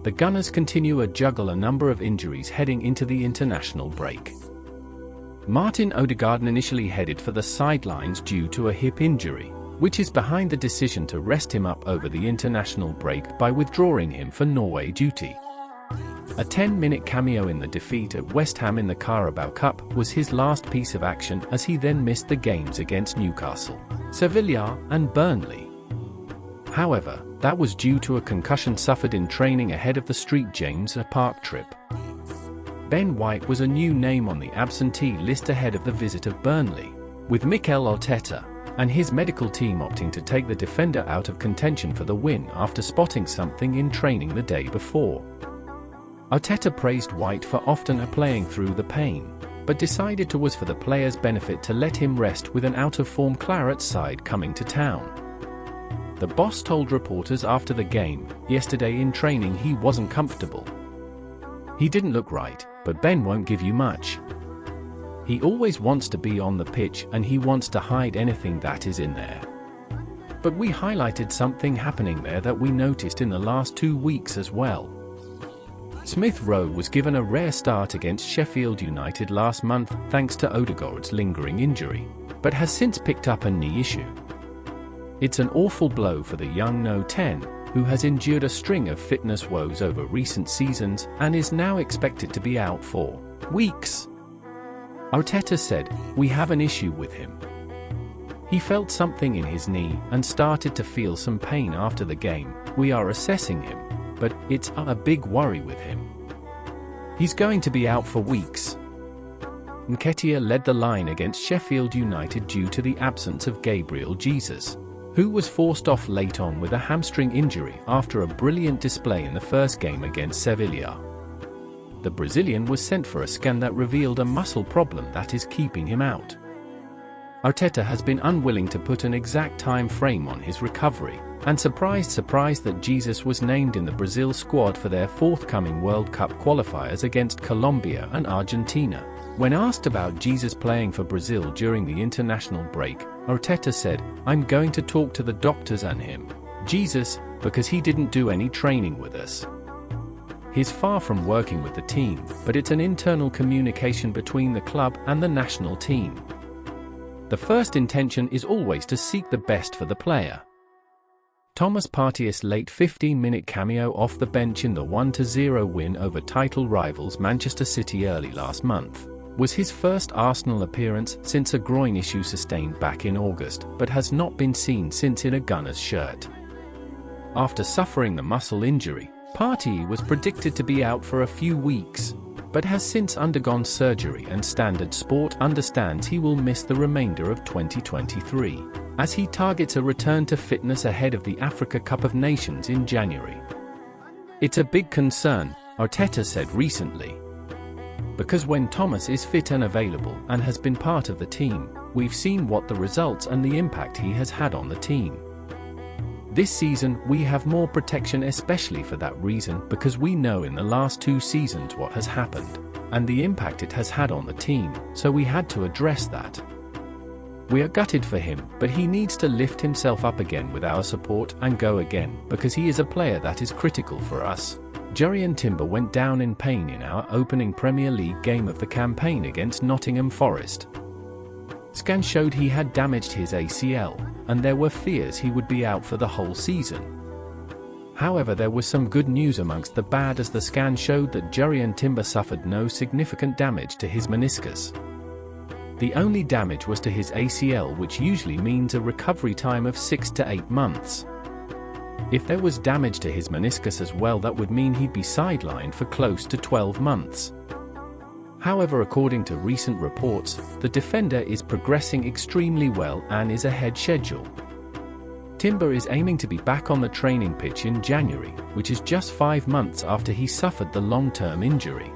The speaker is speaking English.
the Gunners continue to juggle a number of injuries heading into the international break. Martin Ødegaard initially headed for the sidelines due to a hip injury, which is behind the decision to rest him up over the international break by withdrawing him for Norway duty. A 10-minute cameo in the defeat at West Ham in the Carabao Cup was his last piece of action, as he then missed the games against Newcastle, Sevilla, and Burnley. However, that was due to a concussion suffered in training ahead of the St James Park trip. Ben White was a new name on the absentee list ahead of the visit of Burnley, with Mikel Arteta and his medical team opting to take the defender out of contention for the win after spotting something in training the day before. Arteta praised White for often playing through the pain, but decided it was for the player's benefit to let him rest with an out-of-form Claret side coming to town. The boss told reporters after the game yesterday in training he wasn't comfortable. He didn't look right, but Ben won't give you much. He always wants to be on the pitch and he wants to hide anything that is in there. But we highlighted something happening there that we noticed in the last 2 weeks as well. Smith Rowe was given a rare start against Sheffield United last month thanks to Ødegaard's lingering injury, but has since picked up a knee issue. It's an awful blow for the young No. 10, who has endured a string of fitness woes over recent seasons and is now expected to be out for weeks. Arteta said, "We have an issue with him. He felt something in his knee and started to feel some pain after the game. We are assessing him, but it's a big worry with him. He's going to be out for weeks." Nketiah led the line against Sheffield United due to the absence of Gabriel Jesus, who was forced off late on with a hamstring injury after a brilliant display in the first game against Sevilla. The Brazilian was sent for a scan that revealed a muscle problem that is keeping him out. Arteta has been unwilling to put an exact time frame on his recovery, and surprised that Jesus was named in the Brazil squad for their forthcoming World Cup qualifiers against Colombia and Argentina. When asked about Jesus playing for Brazil during the international break, Arteta said, "I'm going to talk to the doctors and him, Jesus, because he didn't do any training with us. He's far from working with the team, but it's an internal communication between the club and the national team. The first intention is always to seek the best for the player." Thomas Partey's late 15-minute cameo off the bench in the 1-0 win over title rivals Manchester City early last month was his first Arsenal appearance since a groin issue sustained back in August, but has not been seen since in a Gunners shirt. After suffering the muscle injury, Partey was predicted to be out for a few weeks, but has since undergone surgery, and Standard Sport understands he will miss the remainder of 2023, as he targets a return to fitness ahead of the Africa Cup of Nations in January. "It's a big concern," Arteta said recently, "because when Thomas is fit and available and has been part of the team, we've seen what the results and the impact he has had on the team. This season we have more protection, especially for that reason, because we know in the last 2 seasons what has happened and the impact it has had on the team, so we had to address that. We are gutted for him, but he needs to lift himself up again with our support and go again, because he is a player that is critical for us." Jurrien Timber went down in pain in our opening Premier League game of the campaign against Nottingham Forest. Scans showed he had damaged his ACL, and there were fears he would be out for the whole season. However, there was some good news amongst the bad, as the scan showed that Jurrien Timber suffered no significant damage to his meniscus. The only damage was to his ACL, which usually means a recovery time of 6 to 8 months. If there was damage to his meniscus as well, that would mean he'd be sidelined for close to 12 months. However, according to recent reports, the defender is progressing extremely well and is ahead schedule. Timber is aiming to be back on the training pitch in January, which is just 5 months after he suffered the long-term injury.